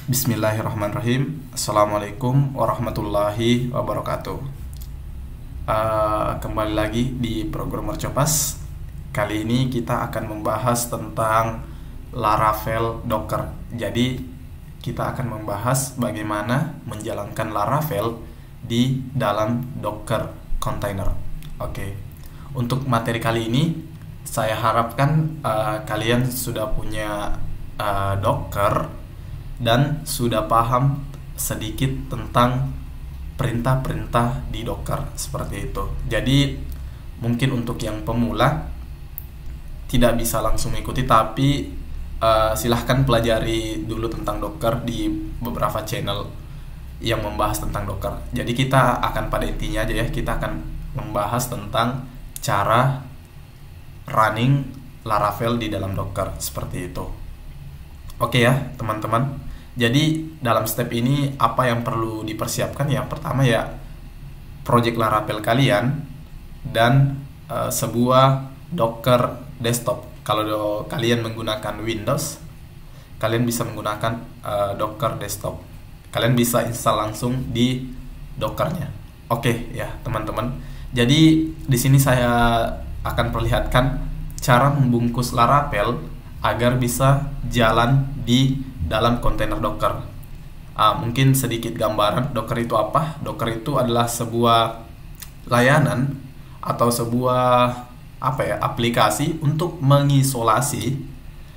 Bismillahirrahmanirrahim. Assalamualaikum warahmatullahi wabarakatuh. Kembali lagi di program Mercopas. Kali ini kita akan membahas tentang Laravel Docker. Jadi kita akan membahas bagaimana menjalankan Laravel di dalam Docker container. Oke. Untuk materi kali ini saya harapkan kalian sudah punya Docker dan sudah paham sedikit tentang perintah-perintah di Docker seperti itu. Jadi mungkin untuk yang pemula tidak bisa langsung ikuti, tapi silahkan pelajari dulu tentang Docker di beberapa channel yang membahas tentang Docker. Jadi kita akan pada intinya aja ya, kita akan membahas tentang cara running Laravel di dalam Docker seperti itu. Oke ya teman-teman. Jadi dalam step ini apa yang perlu dipersiapkan? Yang pertama ya project Laravel kalian dan sebuah Docker desktop. Kalau kalian menggunakan Windows, kalian bisa menggunakan Docker desktop. Kalian bisa install langsung di Dockernya. Oke ya teman-teman. Jadi di sini saya akan perlihatkan cara membungkus Laravel agar bisa jalan di dalam kontainer Docker. Mungkin sedikit gambaran Docker itu apa? Docker itu adalah sebuah layanan atau sebuah aplikasi untuk mengisolasi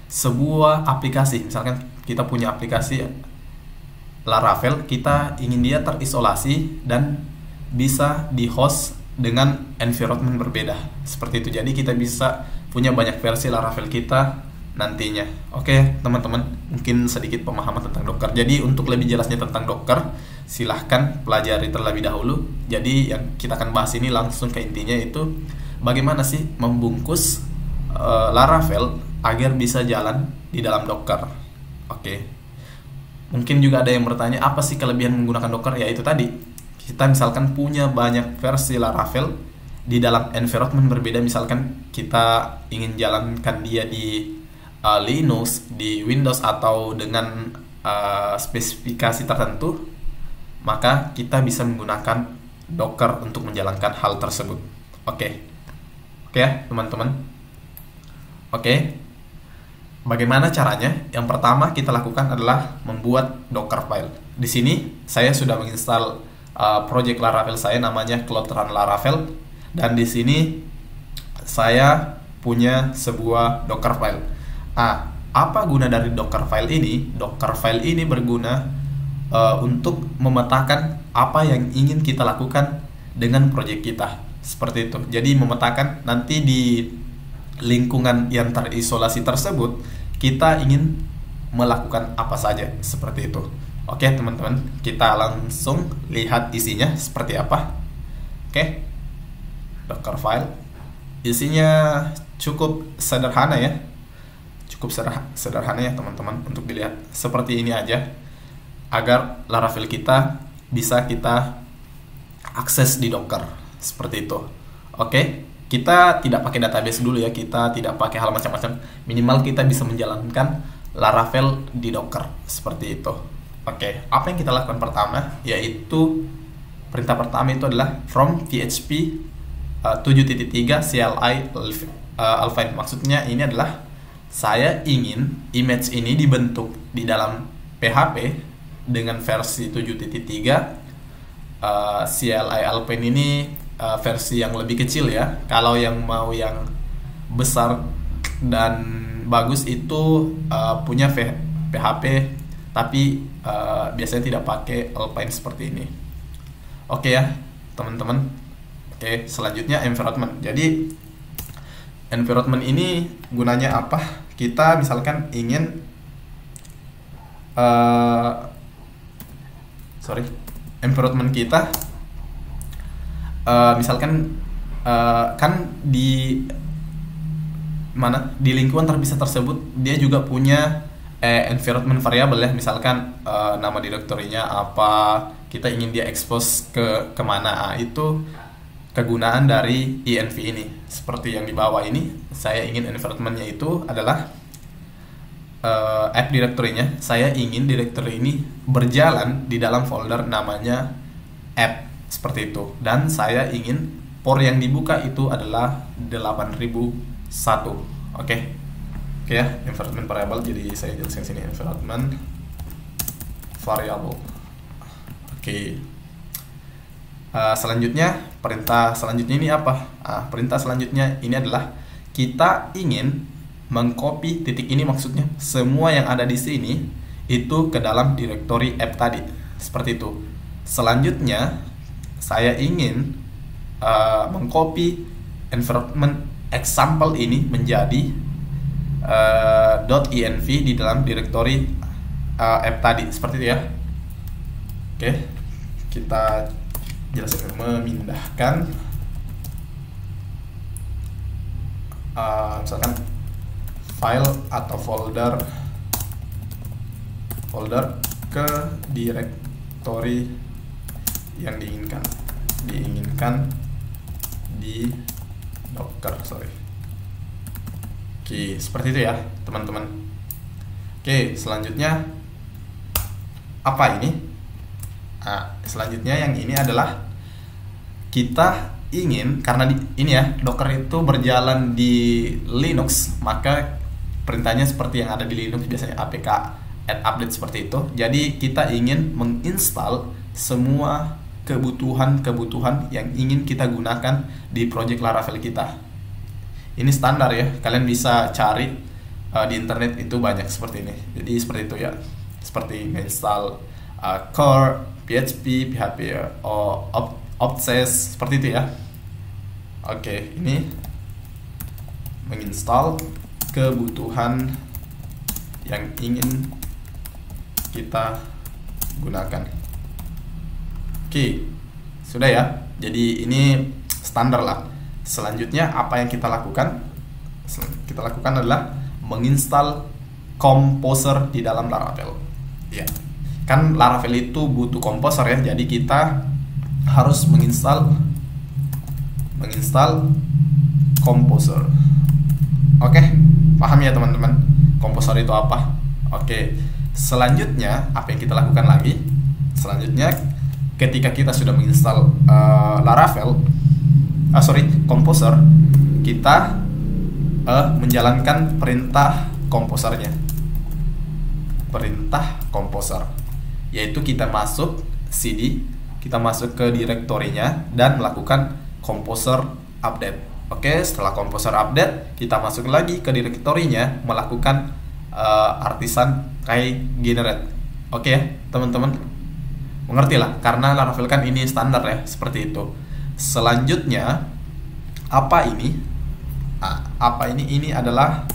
sebuah aplikasi. Misalkan kita punya aplikasi Laravel, kita ingin dia terisolasi dan bisa di-host dengan environment berbeda. Seperti itu. Jadi kita bisa punya banyak versi Laravel kita nantinya. Oke teman-teman, mungkin sedikit pemahaman tentang Docker. Jadi untuk lebih jelasnya tentang Docker, silahkan pelajari terlebih dahulu. Jadi yang kita akan bahas ini langsung ke intinya, itu bagaimana sih membungkus Laravel agar bisa jalan di dalam Docker. Oke. Mungkin juga ada yang bertanya, apa sih kelebihan menggunakan Docker? Ya itu tadi, kita misalkan punya banyak versi Laravel di dalam environment berbeda. Misalkan kita ingin jalankan dia di Linux, di Windows, atau dengan spesifikasi tertentu, maka kita bisa menggunakan Docker untuk menjalankan hal tersebut. Oke ya teman-teman. Oke, bagaimana caranya? Yang pertama kita lakukan adalah membuat Docker file. Di sini saya sudah menginstal project Laravel saya, namanya Cloud Run Laravel, dan di sini saya punya sebuah Docker file. Apa guna dari Docker file ini? Docker file ini berguna untuk memetakan apa yang ingin kita lakukan dengan proyek kita. Seperti itu. Jadi memetakan nanti di lingkungan yang terisolasi tersebut kita ingin melakukan apa saja. Seperti itu. Oke teman-teman, kita langsung lihat isinya seperti apa. Oke, Docker file isinya cukup sederhana ya. Cukup sederhana ya teman-teman untuk dilihat. Seperti ini aja, agar Laravel kita bisa kita akses di Docker. Seperti itu. Oke, kita tidak pakai database dulu ya, kita tidak pakai hal macam-macam. Minimal kita bisa menjalankan Laravel di Docker. Seperti itu. Oke, apa yang kita lakukan pertama? Yaitu perintah pertama itu adalah from PHP 7.3 CLI alpha. Maksudnya ini adalah saya ingin image ini dibentuk di dalam PHP dengan versi 7.3. CLI Alpine ini versi yang lebih kecil ya. Kalau yang mau yang besar dan bagus itu punya PHP, tapi biasanya tidak pakai Alpine seperti ini. Oke ya teman-teman. Oke, selanjutnya environment. Jadi environment ini gunanya apa? Kita misalkan ingin environment kita misalkan kan di lingkungan terpisah tersebut dia juga punya environment variable ya. Misalkan nama direktorinya apa, kita ingin dia expose ke kemana. Itu kegunaan dari env ini. Seperti yang di bawah ini, saya ingin environment-nya itu adalah app directory-nya, saya ingin directory ini berjalan di dalam folder namanya app seperti itu, dan saya ingin port yang dibuka itu adalah 8001. Oke ya, environment variable, jadi saya jelaskan sini environment variable. Selanjutnya, perintah selanjutnya ini apa? Perintah selanjutnya ini adalah kita ingin mengcopy titik ini, maksudnya semua yang ada di sini itu ke dalam directory app tadi, seperti itu. Selanjutnya, saya ingin mengcopy environment example ini menjadi .env di dalam directory app tadi, seperti itu ya. Oke, kita jelaskan memindahkan misalkan file atau folder ke directory yang diinginkan di Docker, Oke, seperti itu ya teman-teman. Oke, selanjutnya apa ini? Selanjutnya yang ini adalah kita ingin, karena ini ya, Docker itu berjalan di Linux, maka perintahnya seperti yang ada di Linux biasanya, apk add update seperti itu. Jadi kita ingin menginstal semua kebutuhan yang ingin kita gunakan di project Laravel kita. Ini standar ya, kalian bisa cari di internet, itu banyak seperti ini. Jadi seperti itu ya, seperti menginstal core, PHP, Obsess, seperti itu ya. Oke, ini menginstal kebutuhan yang ingin kita gunakan. Oke, sudah ya. Jadi ini standar lah. Selanjutnya apa yang kita lakukan? Kita lakukan adalah menginstal Composer di dalam Laravel. Ya, kan Laravel itu butuh Composer ya. Jadi kita harus menginstal Composer. Oke, paham ya teman-teman? Composer itu apa? Oke. Selanjutnya apa yang kita lakukan lagi? Selanjutnya, ketika kita sudah menginstal Composer, kita menjalankan perintah Composernya. Perintah Composer, yaitu kita masuk cd, kita masuk ke direktorinya dan melakukan Composer update. Oke, setelah Composer update, kita masuk lagi ke direktorinya, melakukan artisan kayak generate. Oke ya, teman-teman, mengerti lah, karena Laravel kan ini standar ya, seperti itu. Selanjutnya, apa ini? Ini adalah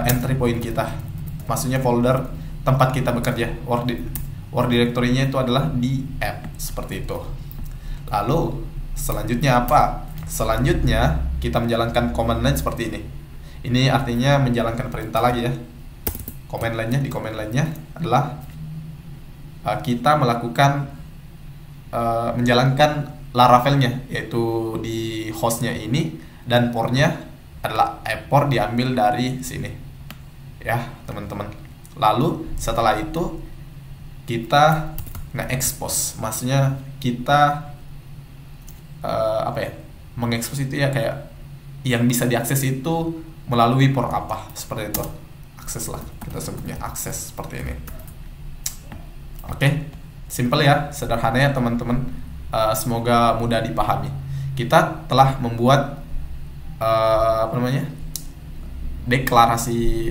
entry point kita, maksudnya folder tempat kita bekerja. Word directory-nya itu adalah di app, seperti itu. Lalu selanjutnya apa? Selanjutnya kita menjalankan command line seperti ini. Ini artinya menjalankan perintah lagi ya. Command line-nya adalah kita melakukan menjalankan Laravel-nya, yaitu di hostnya ini, dan portnya adalah port diambil dari sini ya teman-teman. Lalu setelah itu kita nge-expose, maksudnya kita mengekspos itu ya, kayak yang bisa diakses itu melalui port apa, seperti itu. Akses lah, kita sebutnya akses, seperti ini. Oke, simple ya, sederhana ya teman-teman. Semoga mudah dipahami. Kita telah membuat deklarasi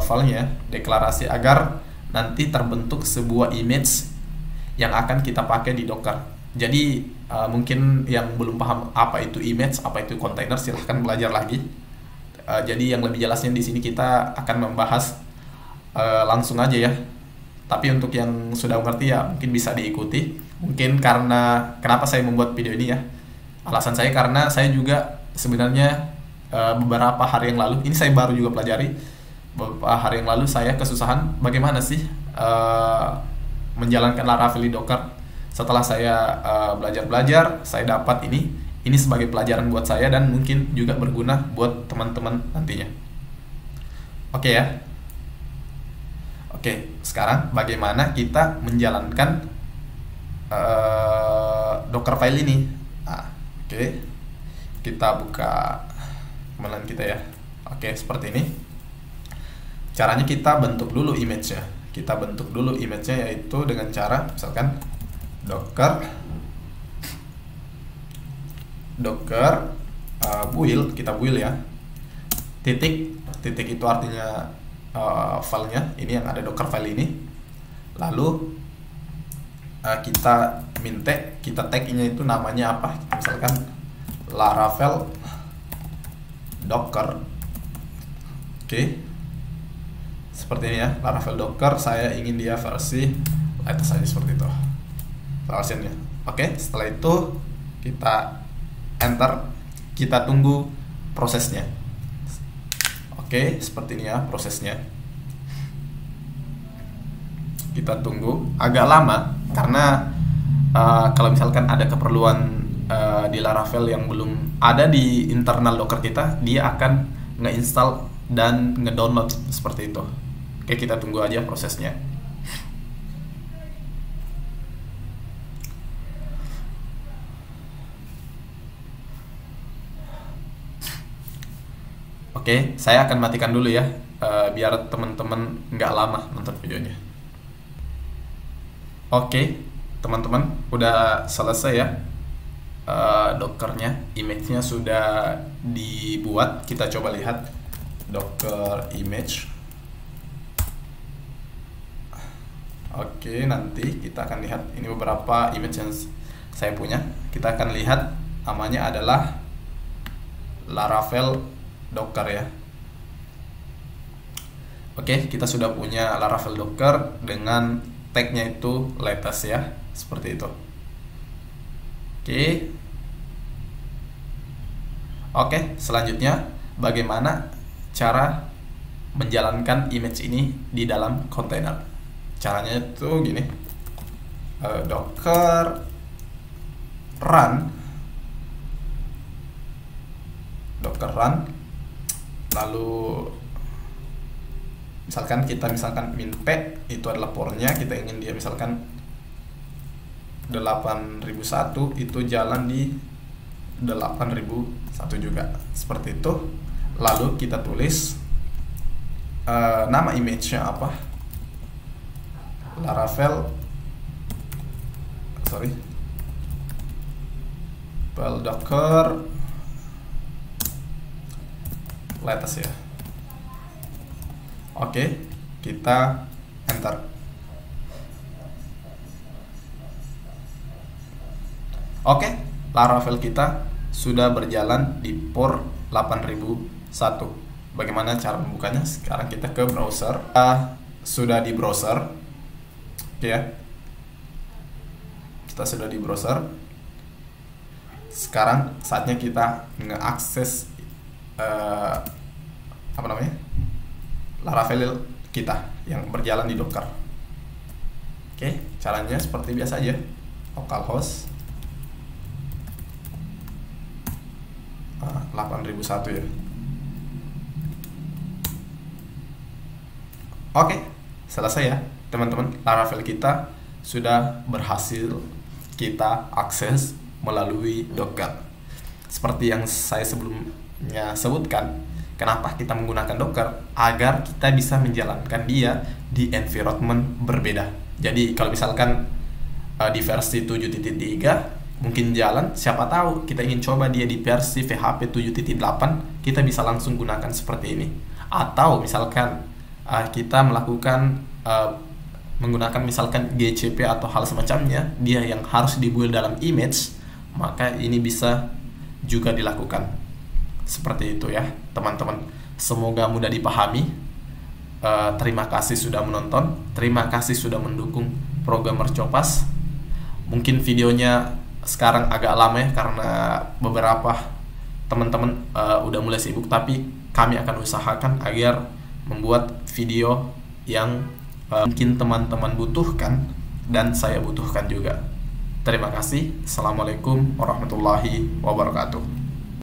filenya, deklarasi agar nanti terbentuk sebuah image yang akan kita pakai di Docker. Jadi mungkin yang belum paham apa itu image, apa itu container, silahkan belajar lagi. Jadi yang lebih jelasnya di sini kita akan membahas langsung aja ya. Tapi untuk yang sudah mengerti ya mungkin bisa diikuti. Mungkin karena kenapa saya membuat video ini ya, alasan saya karena saya juga sebenarnya beberapa hari yang lalu, ini saya baru juga pelajari, beberapa hari yang lalu saya kesusahan bagaimana sih menjalankan Laravel di Docker. Setelah saya belajar, saya dapat ini sebagai pelajaran buat saya dan mungkin juga berguna buat teman-teman nantinya. Oke ya. Oke, sekarang bagaimana kita menjalankan Docker file ini? Nah, oke, kita buka command kita ya. Oke, seperti ini. Caranya kita bentuk dulu image-nya. Kita bentuk dulu image-nya yaitu dengan cara misalkan docker build, kita build ya. Titik itu artinya filenya, ini yang ada docker file ini. Lalu kita minta, kita tag-nya itu namanya apa? Misalkan Laravel docker. Oke, seperti ini ya, Laravel docker. Saya ingin dia versi latest saja seperti itu versionnya. Oke, setelah itu kita enter, kita tunggu prosesnya. Oke, seperti ini ya prosesnya. Kita tunggu agak lama karena kalau misalkan ada keperluan di Laravel yang belum ada di internal Docker kita, dia akan nge-install dan nge-download seperti itu. Oke, kita tunggu aja prosesnya. Oke, saya akan matikan dulu ya, biar teman-teman nggak lama nonton videonya. Oke, teman-teman, udah selesai ya. Dockernya, image-nya sudah dibuat. Kita coba lihat Docker image. Oke, nanti kita akan lihat ini beberapa image yang saya punya. Kita akan lihat namanya adalah Laravel Docker ya. Oke, kita sudah punya Laravel Docker dengan tag-nya itu latest ya, seperti itu. Oke, selanjutnya bagaimana cara menjalankan image ini di dalam kontainer? Caranya itu gini, docker run, lalu misalkan kita min p itu adalah portnya, kita ingin dia misalkan 8001, itu jalan di 8001 juga, seperti itu. Lalu kita tulis nama image-nya apa, Laravel docker latest ya. Oke, kita enter. Oke, Laravel kita sudah berjalan di port 8001. Bagaimana cara membukanya? Sekarang kita ke browser. Sudah di browser. Oke ya. Kita sudah di browser. Sekarang saatnya kita ngeakses Laravel kita yang berjalan di Docker. Oke, caranya seperti biasa aja. Localhost 8001 ya. Oke, selesai ya teman-teman. Laravel kita sudah berhasil kita akses melalui Docker. Seperti yang saya sebelumnya sebutkan, kenapa kita menggunakan Docker? Agar kita bisa menjalankan dia di environment berbeda. Jadi kalau misalkan di versi 7.3 mungkin jalan, siapa tahu kita ingin coba dia di versi PHP 7.8, kita bisa langsung gunakan seperti ini. Atau misalkan kita melakukan menggunakan misalkan GCP atau hal semacamnya, dia yang harus dibuild dalam image, maka ini bisa juga dilakukan. Seperti itu ya teman-teman. Semoga mudah dipahami. Terima kasih sudah menonton. Terima kasih sudah mendukung Programmer Copas. Mungkin videonya sekarang agak lama ya, karena beberapa teman-teman udah mulai sibuk, tapi kami akan usahakan agar membuat video yang mungkin teman-teman butuhkan dan saya butuhkan juga. Terima kasih. Assalamualaikum warahmatullahi wabarakatuh.